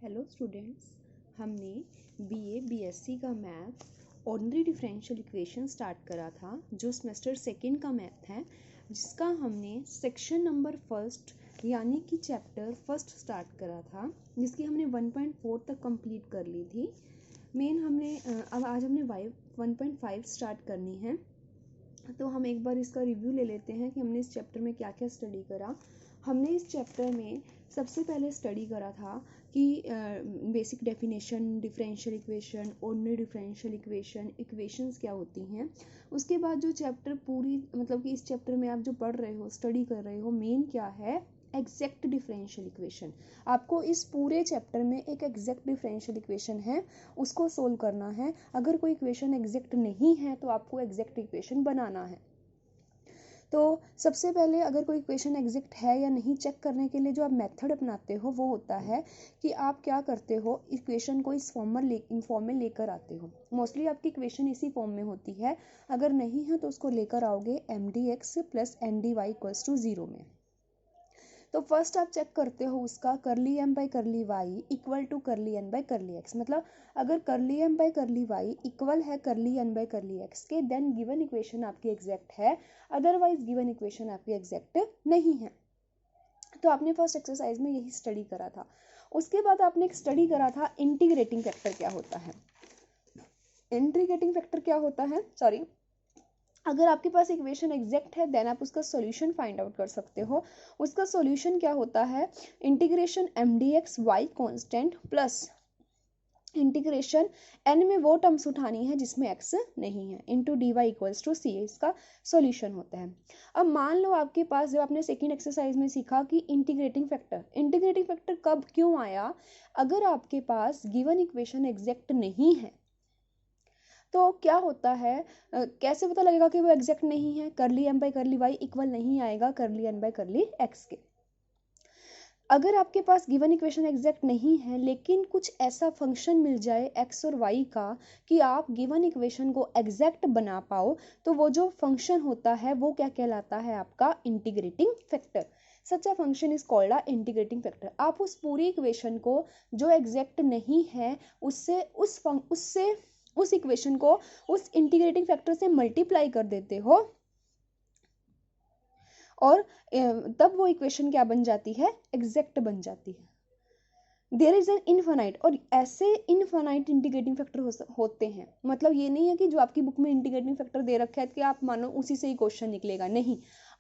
Hello students, हमने BA BSc का math ordinary differential equation start करा था जो सेमेस्टर सेकंड का मैथ है, जिसका हमने सेक्शन नंबर फर्स्ट यानी कि चैप्टर फर्स्ट स्टार्ट करा था, जिसकी हमने 1.4 तक कंप्लीट कर ली थी। मेन हमने अब आज हमने 1.5 स्टार्ट करनी है। तो हम एक बार इसका रिव्यू ले लेते हैं कि हमने इस चैप्टर में क्या क्या स्टडी करा। हमने इस चैप्टर में सबसे पहले स्टडी करा था कि basic definition, differential equation, ordinary differential equation, equations क्या होती हैं। उसके बाद जो चैप्टर पूरी मतलब कि इस चैप्टर में आप जो पढ़ रहे हो, स्टडी कर रहे हो, मेन क्या है, एग्जैक्ट डिफरेंशियल इक्वेशन। आपको इस पूरे चैप्टर में एक एग्जैक्ट डिफरेंशियल इक्वेशन है, उसको सोल्व करना है। अगर कोई इक्वेशन एग्जैक्ट नहीं है तो आपको एग्जैक्ट इक्वेशन बनाना है। तो सबसे पहले अगर कोई इक्वेशन एग्जैक्ट है या नहीं चेक करने के लिए जो आप मेथड अपनाते हो वो होता है कि आप क्या करते हो, इक्वेशन को इस फॉर्म में लेकर आते हो। मोस्टली आपकी इक्वेशन इसी फॉर्म में होती है। अगर नहीं है तो उसको लेकर आओगे mdx plus ndy equals to 0 में। तो फर्स्ट आप चेक करते हो उसका curly M by curly Y equal to curly N by curly X. मतलब अगर curly M by curly Y equal है curly N by curly X के, देन गिवन इक्वेशन आपकी एग्जैक्ट है, अदरवाइज गिवन इक्वेशन आपकी एग्जैक्ट नहीं है। तो आपने फर्स्ट एक्सरसाइज में यही स्टडी करा था। उसके बाद आपने एक स्टडी करा था इंटीग्रेटिंग फैक्टर क्या होता है। इंटीग्रेटिंग फैक्टर क्या होता है, सॉरी, अगर आपके पास इक्वेशन एग्जैक्ट है देन आप उसका सॉल्यूशन फाइंड आउट कर सकते हो। उसका सॉल्यूशन क्या होता है, integration mdx y constant plus integration n में वो टर्म्स उठानी है जिसमें x नहीं है, into D Y equals to C, इसका सॉल्यूशन होता है। अब मान लो आपके पास, जब आपने सेकेंड एक्सरसाइज में सीखा कि इंटीग्रेटिंग फैक्टर कब क्यों आया, अगर आपके पास गिवन इक्वेशन एग्जैक्ट नहीं है तो क्या होता है, कैसे पता लगेगा कि वो एग्जैक्ट नहीं है। Curly M by curly Y equal नहीं आएगा करली एन बाई करली एक्स के। अगर आपके पास गिवन इक्वेशन एग्जैक्ट नहीं है लेकिन कुछ ऐसा फंक्शन मिल जाए एक्स और वाई का कि आप गिवन इक्वेशन को एग्जैक्ट बना पाओ, तो वो जो फंक्शन होता है वो क्या कहलाता है, आपका integrating factor. Such a function is called a integrating factor. आप उस पूरी इक्वेशन को जो एग्जैक्ट नहीं है उस इक्वेशन को उस इंटीग्रेटिंग फैक्टर से मल्टीप्लाई कर देते हो और तब वो इक्वेशन क्या बन जाती है, एग्जैक्ट बन जाती है। देयर इज एन इनफाइनाइट, और ऐसे इनफाइनाइट इंटीग्रेटिंग फैक्टर होते हैं। मतलब ये नहीं है कि जो आपकी बुक में इंटीग्रेटिंग फैक्टर दे रखा है कि आप मानो उसी से ही क्वेश्चन निकलेगा, नहीं।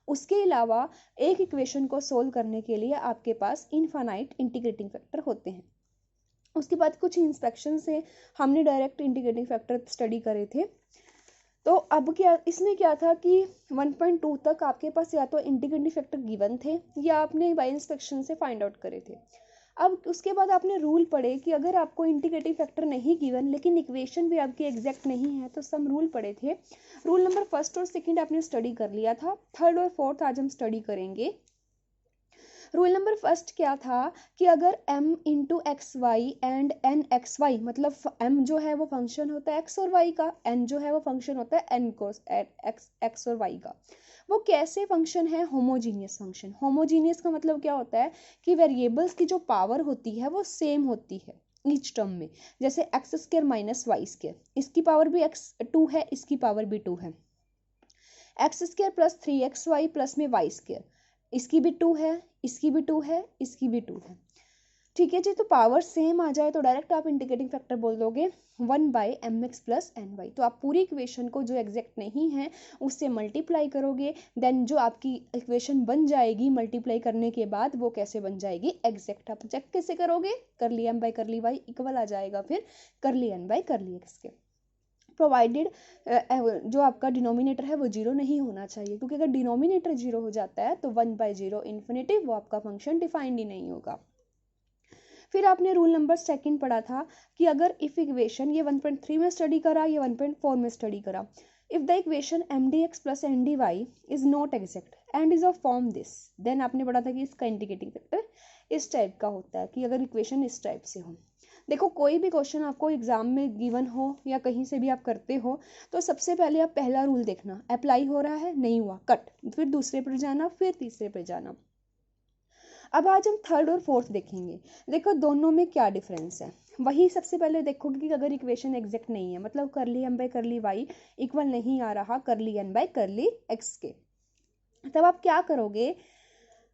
उसके अलावा एक इक्वेशन को सोल्व करने के लिए आपके पास इनफाइनाइट इंटीग्रेटिंग फैक्टर होते हैं। उसके बाद कुछ इंस्पेक्शन से हमने डायरेक्ट इंटीग्रेटिंग फैक्टर स्टडी करे थे। तो अब क्या इसमें क्या था कि 1.2 तक आपके पास या तो इंटीग्रेटिंग फैक्टर गिवन थे या आपने बाय इंस्पेक्शन से फाइंड आउट करे थे। अब उसके बाद आपने रूल पढ़े कि अगर आपको इंटीग्रेटिंग फैक्टर नहीं गिवन लेकिन इक्वेशन भी आपकी एग्जैक्ट नहीं है तो सम रूल पढ़े थे। रूल नंबर फर्स्ट और सेकंड आपने स्टडी कर लिया था, थर्ड और फोर्थ आज हम स्टडी करेंगे। रूल नंबर फर्स्ट क्या था कि अगर m into X Y and N X Y, मतलब m जो है वो फंक्शन होता है x और y का, n जो है वो फंक्शन होता है n कोस x और y का, वो कैसे फंक्शन है, होमोजीनियस फंक्शन। होमोजीनियस का मतलब क्या होता है कि वेरिएबल्स की जो पावर होती है वो सेम होती है ईच टर्म में। जैसे X square minus Y square, इसकी पावर भी x2 है, इसकी पावर भी 2 है। X square plus 3xy plus में वाई स्क्वायर, इसकी भी 2 है, इसकी भी 2 है, इसकी भी 2 है। ठीक है जी, तो पावर सेम आ जाए तो डायरेक्ट आप इंटीग्रेटिंग फैक्टर बोल दोगे 1/mx प्लस ny। तो आप पूरी इक्वेशन को जो एग्जैक्ट नहीं है उससे मल्टीप्लाई करोगे, देन जो आपकी इक्वेशन बन जाएगी मल्टीप्लाई करने के बाद वो कैसे बन जाएगी, एग्जैक्ट। आप चेक कैसे करोगे, curly M by curly Y equal आ जाएगा फिर curly N by curly X के, प्रोवाइडेड जो आपका डिनोमिनेटर है वो जीरो नहीं होना चाहिए, क्योंकि अगर डिनोमिनेटर जीरो हो जाता है तो 1/0 इन्फिनिटी, वो आपका फंक्शन डिफाइंड ही नहीं होगा। फिर आपने रूल नंबर सेकंड पढ़ा था कि अगर इफ इक्वेशन, ये 1.3 में स्टडी करा, ये 1.4 में स्टडी करा, if the equation mdx plus ndy is not exact and is of form this, then आपने पढ़ा था कि इसका इंटीग्रेटिंग फैक्टर इस टाइप का होता है कि अगर इक्वेशन इस टाइप से हो। देखो, कोई भी क्वेश्चन आपको एग्जाम में गिवन हो या कहीं से भी आप करते हो तो सबसे पहले आप पहला रूल देखना, अप्लाई हो रहा है, नहीं हुआ कट, फिर दूसरे पर जाना, फिर तीसरे पर जाना। अब आज हम थर्ड और फोर्थ देखेंगे। देखो दोनों में क्या डिफरेंस है, वही सबसे पहले देखोगे कि अगर इक्वेशन एग्जैक्ट नहीं है, मतलब curly M by curly Y equal नहीं आ रहा करली एन बाई करली एक्स के, तब आप क्या करोगे,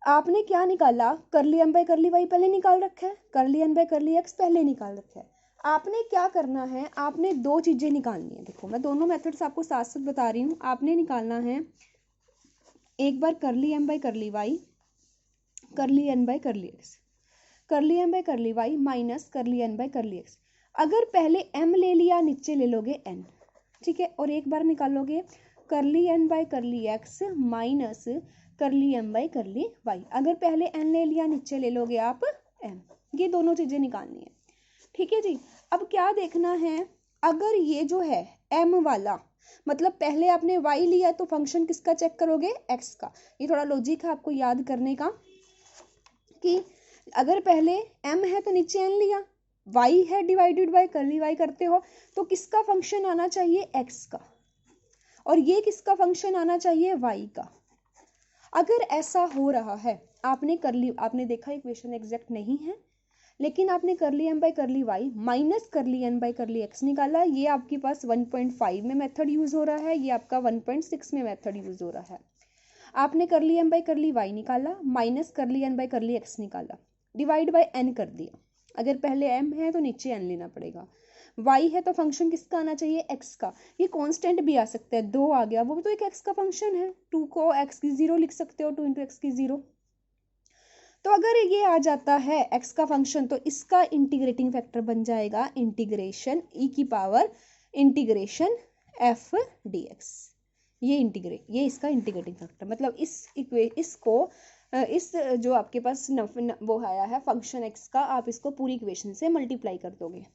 आपने क्या निकाला, करली एम बाई करली वाई पहले निकाल रखा है, curly N by curly x पहले निकाल रखा है। आपने क्या करना है, आपने दो चीजें निकालनी है। देखो मैं दोनों मेथड्स आपको साथ साथ बता रही हूँ। आपने निकालना है एक बार curly M by curly Y, curly N by curly X, curly M by curly Y minus curly N by curly X. अगर पहले एम ले लिया, नीचे ले लोगे एन, ठीक है, और एक बार निकालोगे curly N by curly X minus curly M by curly Y. अगर पहले एन ले लिया, नीचे ले लोगे आप एम। ये दोनों चीजें निकालनी है, ठीक है जी। अब क्या देखना है, अगर ये जो है एम वाला, मतलब पहले आपने वाई लिया तो फंक्शन किसका चेक करोगे, एक्स का। ये थोड़ा लॉजिक है आपको याद करने का कि अगर पहले m है तो नीचे n लिया, y है डिवाइडेड बाय करली y करते हो तो किसका फंक्शन आना चाहिए, x का, और ये किसका फंक्शन आना चाहिए, y का। अगर ऐसा हो रहा है, आपने देखा इक्वेशन एग्जैक्ट नहीं है, लेकिन आपने curly M by curly Y minus curly N by curly X निकाला, ये आपके पास 1.5 में मेथड यूज हो रहा है, ये आपका 1.6 में मेथड यूज हो रहा है। आपने curly M by curly Y निकाला minus curly N by curly X निकाला, डिवाइड बाय एन कर दिया। अगर पहले एम है तो नीचे एन लेना पड़ेगा, वाई है तो फंक्शन किसका आना चाहिए, एक्स का। ये कांस्टेंट भी आ सकता है, 2 आ गया, वो भी तो एक एक्स का फंक्शन है, 2 को एक्स की 0 लिख सकते हो, 2 इंटू एक्स की 0। तो अगर ये आ जाता है एक्स का फंक्शन, तो इसका इंटीग्रेटिंग फैक्टर बन जाएगा इंटीग्रेशन ई की power integration F D x. ये इसका इंटीग्रेटिंग फैक्टर, मतलब इस जो आपके पास वो आया है फंक्शन एक्स का, आप इसको पूरी इक्वेशन से मल्टीप्लाई कर दोगे।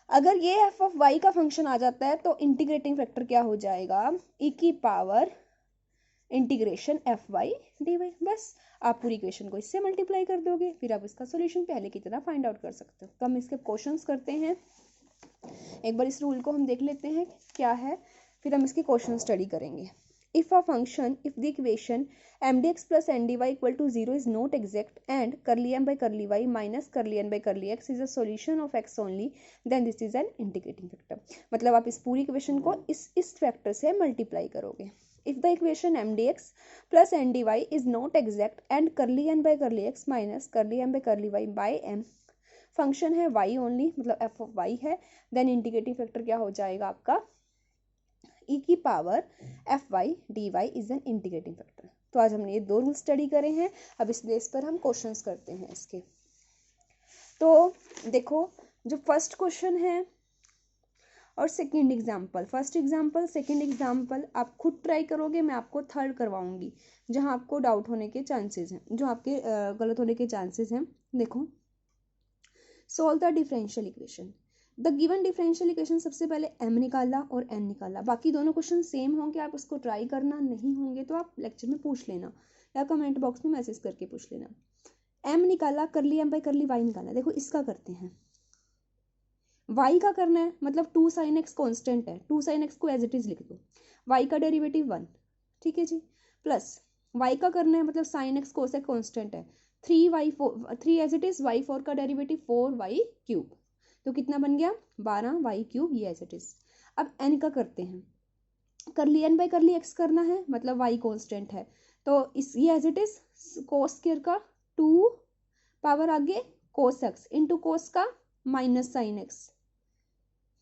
अगर ये एफ ऑफ वाई का फंक्शन आ जाता है तो इंटीग्रेटिंग फैक्टर क्या हो जाएगा, ई की power integration F Y D Y. बस आप पूरी इक्वेशन को इससे मल्टीप्लाई कर दोगे, फिर आप इसका सॉल्यूशन पहले की तरह फाइंड आउट कर सकते हो। तो हम इसके क्वेश्चंस करते हैं, एक बार इस रूल को हम देख लेते हैं क्या है, फिर हम इसके क्वेश्चन स्टडी करेंगे। If a function, if the equation mdx plus ndy equal to 0 is not exact and curly m by curly y minus curly n by curly x is a solution of x only, then this is an integrating factor। मतलब आप इस पूरी equation को इस factor से multiply करोगे। If the equation mdx plus ndy is not exact and curly n by curly x minus curly m by curly y by m function है y only, मतलब f of y है, then integrating factor क्या हो जाएगा आपका, E की power F Y D Y is an integrating factor. तो आज हमने ये 2 रूल स्टडी करे हैं, अब इस बेस पर हम क्वेश्चंस करते हैं इसके। तो देखो जो फर्स्ट क्वेश्चन है और second example, first example second example आप खुद ट्राई करोगे, मैं आपको थर्ड करवाऊंगी जहां आपको डाउट होने के चांसेस हैं, जो आपके गलत होने के चांसेस हैं। देखो, solve the differential equation. The given differential equation, सबसे पहले m निकाला और n निकाला, बाकी दोनों क्वेश्चन सेम होंगे, आप उसको ट्राई करना, नहीं होंगे तो आप लेक्चर में पूछ लेना या कमेंट बॉक्स में मैसेज करके पूछ लेना। m निकाला, करली m बाई करली y निकाला। देखो इसका करते हैं, y का करना है, मतलब 2 sin x कॉन्स्टेंट है, 2 sin x को एज इट इज लिख दो, y का डेरिवेटिव 1, ठीक है जी, प्लस y का करना है, मतलब sin x cos x constant है, 3 एज इट इज, y4 का डेरिवेटिव 4y क्यूब, तो कितना बन गया 12y क्यूब, ये एज इट इज। अब n का करते हैं, करली n बाई करली x करना है, मतलब y कांस्टेंट है, तो इस ये as it is cos square का 2 पावर आगे cos x इंटू cos का माइनस sin x,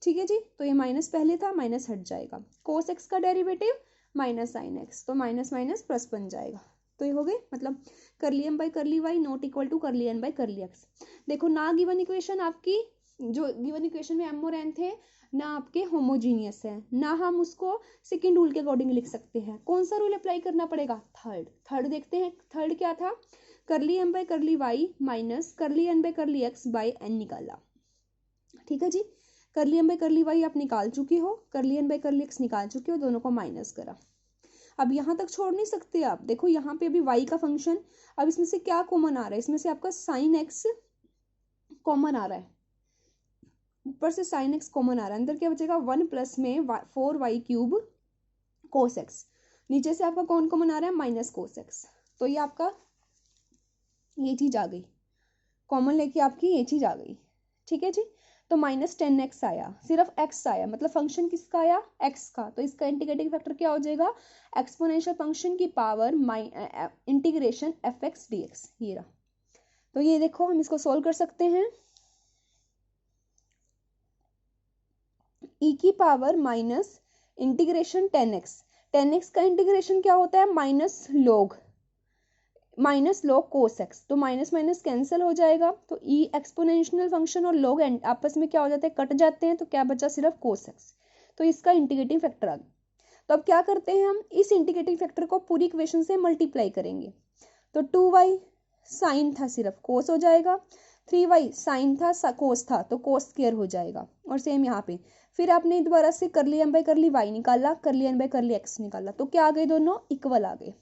ठीक है जी। तो ये माइनस पहले था, माइनस हट जाएगा, cos x का डेरिवेटिव माइनस sin x, तो माइनस माइनस प्लस बन जाएगा। तो ये हो गए, मतलब curly m by curly y not equal to curly n by curly x। देखो ना गिवन इक्वेशन आपकी, जो गिवन इक्वेशन में m और n थे ना आपके होमोजीनियस है, ना हम उसको सेकंड रूल के अकॉर्डिंग लिख सकते हैं। कौन सा रूल अप्लाई करना पड़ेगा, थर्ड देखते हैं। थर्ड क्या था, करली m by curly y minus करली n by curly x by n निकाला, ठीक है जी। करली m बाई करली y आप निकाल चुके हो, करली n बाई करली x निकाल चुके हो, दोनों को माइनस करा। अब यहाँ तक छोड़ नहीं सकते आप, देखो यहाँ पे अभी y का फंक्शन, अब इसमें से क्या कॉमन आ रहा है, इसमें से आपका sin x कॉमन आ रहा है, ऊपर से sin x कॉमन आ रहा है, अंदर क्या बचेगा 1 प्लस में 4y क्यूब cos x, नीचे से आपका कौन कॉमन आ रहा है, माइनस cos x, तो ये आपका ये चीज़ आ गई, कॉमन लेके आपकी ये चीज़ आ गई, ठीक है जी। तो -10x आया, सिर्फ x आया, मतलब फंक्शन किसका आया, x का। तो इसका इंटीग्रेटिंग फैक्टर क्या हो जाएगा, एक्सपोनेंशियल फंक्शन की पावर इंटीग्रेशन fx dx, ये रहा। तो ये देखो हम इसको सोल्व कर सकते हैं, e की पावर माइनस इंटीग्रेशन 10x का इंटीग्रेशन क्या होता है, माइनस लॉग कोस एक्स, तो माइनस माइनस कैंसिल हो जाएगा, तो ई एक्सपोनेंशियल फंक्शन और लॉग आपस में क्या हो जाते हैं, कट जाते हैं, तो क्या बचा, सिर्फ कोस एक्स। तो इसका इंटीग्रेटिंग फैक्टर आ गया। तो अब क्या करते हैं, हम इस इंटीग्रेटिंग फैक्टर को पूरी इक्वेशन से मल्टीप्लाई करेंगे। तो 2y साइन था, सिर्फ कोस हो जाएगा, 3y साइन था, कोस था, तो कोस स्क्वायर हो जाएगा। और सेम यहाँ पे फिर आपने दोबारा से करली एम बाई करली वाई निकाला, करली एन बाई करली एक्स निकाला, तो क्या आ गए, दोनों इक्वल आ गए।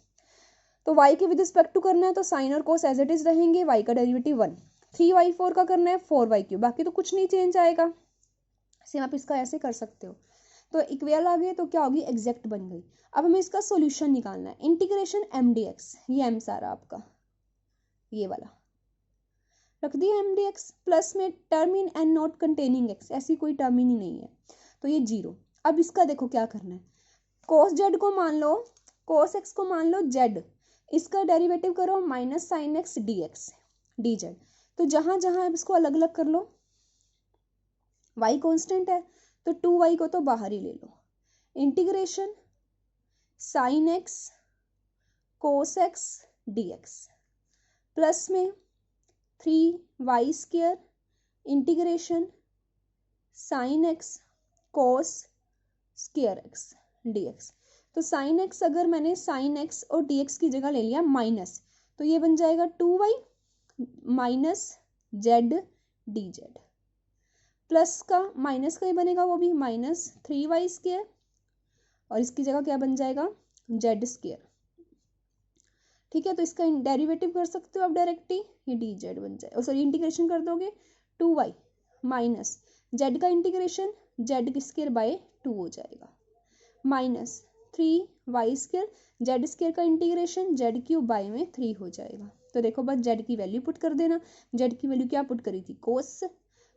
तो y के विद रिस्पेक्ट टू करना है तो साइन और कोस एज इट इज रहेंगे, y का डेरिवेटिव 1, 3y4 का करना है 4y3, बाकी तो कुछ नहीं चेंज आएगा। सेम आप इसका ऐसे कर सकते हो। तो इक्वल आ गए, तो क्या होगी, एग्जैक्ट बन गई। अब हमें इसका सॉल्यूशन निकालना है, इंटीग्रेशन mdx, ये m सारा आपका ये वाला रख दिया, mdx प्लस में term in and not containing x, ऐसी कोई टर्म ही नहीं है, तो ये 0। अब इसका देखो क्या करना है, कोस जेड को मान लो, कोस एक्स को मान लो जेड, इसका डेरिवेटिव करो minus sine x D x D Z. तो जहां जहां इसको अलग अलग कर लो, y कांस्टेंट है तो 2y को तो बाहर ही ले लो, integration sine X cos X D X plus में 3y² integration sine X cos square X D X. तो साइन एक्स अगर मैंने साइन एक्स और डी एक्स की जगह ले लिया माइनस, तो ये बन जाएगा 2y minus Z D Z, plus का माइनस का ही बनेगा, वो भी माइनस 3y², और इसकी जगह क्या बन जाएगा, z²। ठीक है, तो इसका डेरिवेटिव कर सकते हो आप डायरेक्टली, ये डी जेड बन जाए, सॉरी इंटीग्रेशन कर दोगे 2y माइनस जेड का इंटीग्रेशन z² बाय 2 हो जाएगा, माइनस 3y² z² का इंटीग्रेशन z³ बाय में 3 हो जाएगा। तो देखो बस z की वैल्यू पुट कर देना, z की वैल्यू क्या पुट करी थी, कोस,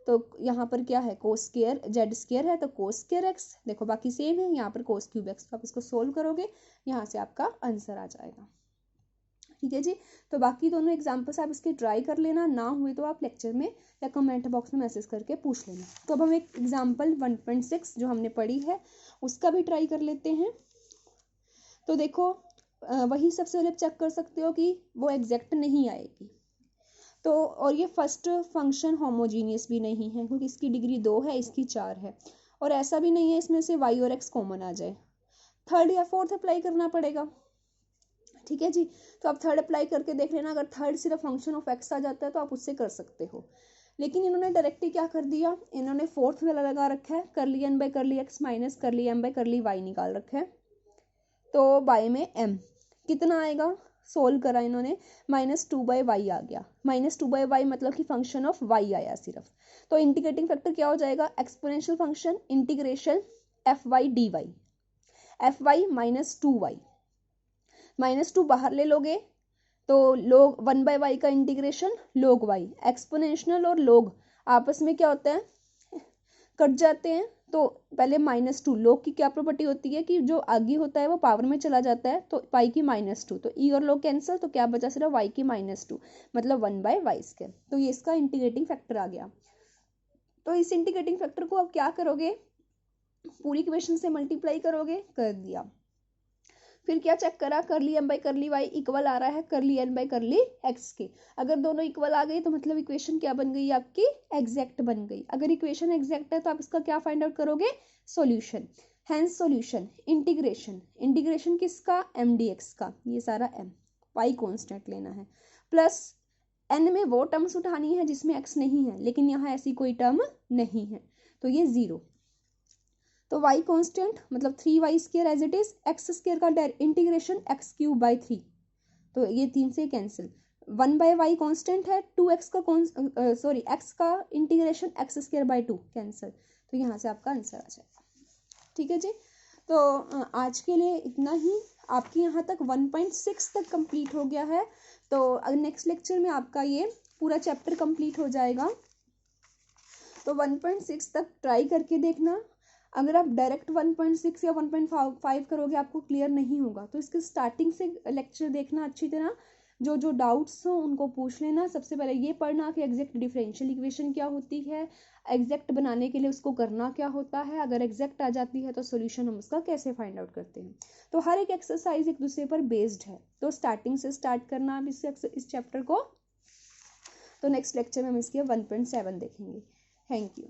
तो यहाँ पर क्या है, कोस स्क्वायर z² है तो कोस स्क्वायर एक्स, देखो बाकी सेम है, यहाँ पर कोस क्यूब एक्स। तो आप इसको सोल्व करोगे, यहाँ से आपका आंसर आ जाएगा। ठीक है जी, तो बाकी दोनों एग्जाम्पल्स आप इसके ट्राई कर लेना, ना हुए तो आप लेक्चर में या कमेंट बॉक्स में मैसेज करके पूछ लेना। तो अब हम एक एग्जाम्पल 1.6 जो हमने पढ़ी है उसका भी ट्राई कर लेते हैं। तो देखो वही सबसे पहले चेक कर सकते हो कि वो एग्जैक्ट नहीं आएगी। तो और ये फर्स्ट फंक्शन होमोजीनियस भी नहीं है, क्योंकि इसकी डिग्री 2 है, इसकी 4 है, और ऐसा भी नहीं है इसमें से y और x कॉमन आ जाए, थर्ड या फोर्थ अप्लाई करना पड़ेगा। ठीक है जी, तो आप थर्ड अप्लाई करके देख लेना, अगर थर्ड सिर्फ फंक्शन ऑफ एक्स आ जाता है तो आप उससे कर सकते हो, लेकिन इन्होंने डायरेक्टली क्या कर दिया, इन्होंने फोर्थ वाला लगा रखा है, curly N by curly X minus curly M by curly Y निकाल रखा है, तो बाय में m कितना आएगा, सोल्व करा इन्होंने, -2/y आ गया, -2/y मतलब कि फंक्शन ऑफ y आया सिर्फ। तो इंटीग्रेटिंग फैक्टर क्या हो जाएगा, exponential function integration fy dy, fy -2y, -2 बाहर ले लोगे तो log 1/y का इंटीग्रेशन log y, एक्सपोनेंशियल और log आपस में क्या होता है, कट जाते हैं, तो पहले -2, log की क्या प्रॉपर्टी होती है कि जो आगे होता है वो पावर में चला जाता है, तो y की -2, तो e और log कैंसिल, तो क्या बचा सिर्फ y की -2 मतलब 1/y²। तो ये इसका इंटीग्रेटिंग फैक्टर आ गया। तो इस इंटीग्रेटिंग फैक्टर को अब क्या करोगे, पूरी इक्वेशन से मल्टीप्लाई करोगे, कर दिया, फिर क्या चेक करा, curly M by curly Y equal आ रहा है curly N by curly X के, अगर दोनों इक्वल आ गई तो मतलब इक्वेशन क्या बन गई आपकी, एग्जैक्ट बन गई। अगर इक्वेशन एग्जैक्ट है तो आप इसका क्या फाइंड आउट करोगे, सॉल्यूशन, हैंस सॉल्यूशन इंटीग्रेशन किसका, mdx का, ये सारा m, y कांस्टेंट लेना है, प्लस n में वो टर्म्स उठानी है जिसमें x नहीं है, लेकिन यहाँ ऐसी कोई टर्म नहीं है, तो ये 0, तो y कांस्टेंट मतलब 3y² as it is, x² का इंटीग्रेशन x³ बाई 3, तो ये 3 से कैंसिल, 1/y कांस्टेंट है, 2x का x का इंटीग्रेशन x² बाई 2 कैंसिल, तो यहाँ से आपका आंसर आ जाएगा। ठीक है जी, तो आज के लिए इतना ही, आपके यहाँ तक 1.6 तक कंप्लीट हो गया है। तो नेक्स्ट लेक्चर में आपका ये पूरा चैप्टर कंप्लीट हो जाएगा। तो 1.6 तक ट्राई करके देखना। अगर आप डायरेक्ट 1.6 या 1.5 करोगे आपको क्लियर नहीं होगा, तो इसके स्टार्टिंग से लेक्चर देखना अच्छी तरह, जो जो डाउट्स हो उनको पूछ लेना। सबसे पहले ये पढ़ना कि एग्जैक्ट डिफरेंशियल इक्वेशन क्या होती है, एग्जैक्ट बनाने के लिए उसको करना क्या होता है, अगर एग्जैक्ट आ जाती है तो सॉल्यूशन हम उसका कैसे फाइंड आउट करते हैं। तो हर एक एक्सरसाइज एक दूसरे पर बेस्ड है, तो स्टार्टिंग से स्टार्ट करना अब इस चैप्टर को। तो नेक्स्ट लेक्चर में हम इसके 1.7 देखेंगे। Thank you.